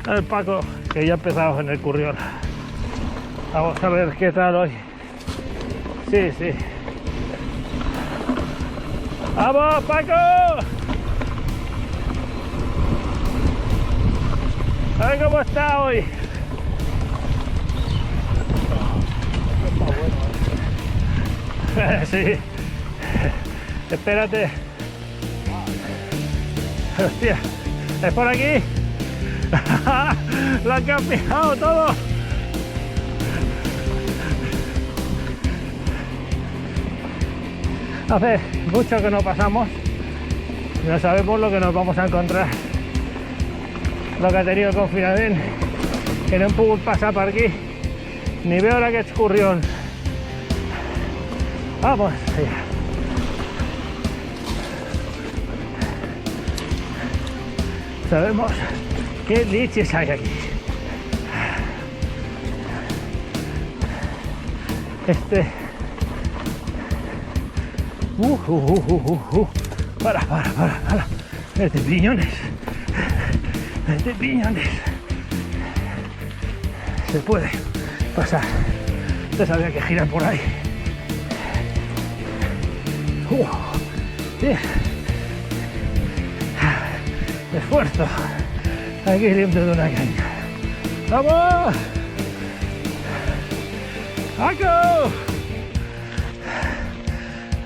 El Paco, que ya empezamos en el Currión. Vamos a ver qué tal hoy. Sí, sí. ¡Vamos, Paco! A ver cómo está hoy. Sí. Espérate. Hostia. ¿Es por aquí? Lo han cambiado todo. Hace mucho que no pasamos. No sabemos lo que nos vamos a encontrar. Lo que ha tenido el confinamiento, que no hem pogut pasar per aquí ni veure aquests corrions. Vamos allá. Sabemos qué leches hay aquí. Para. De piñones. De piñones. Se puede pasar. Entonces había que girar por ahí. Bien. Esfuerzo. Aquí dentro de una caña. ¡Vamos! ¡Paco!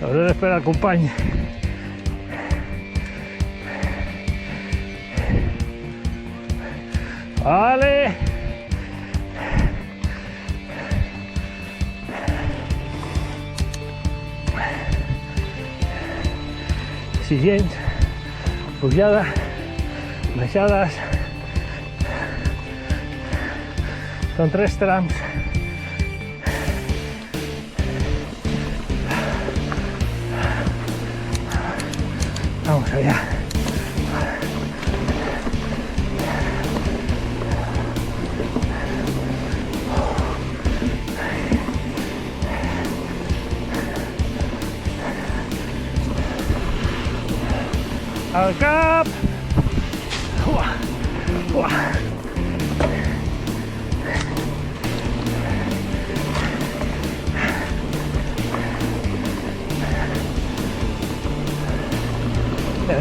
Hauré d'esperar el company. Vale. Siguiente. Pujada. Baixades. Son 3 trams. Vamos allá. Al cap.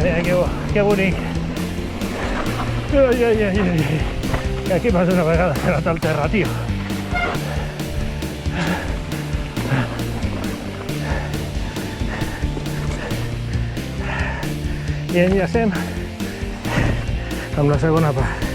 Mira, que bonic. Que aquí más d'una vegada s'ha anat al terra, tio. I enllacem amb la segona part.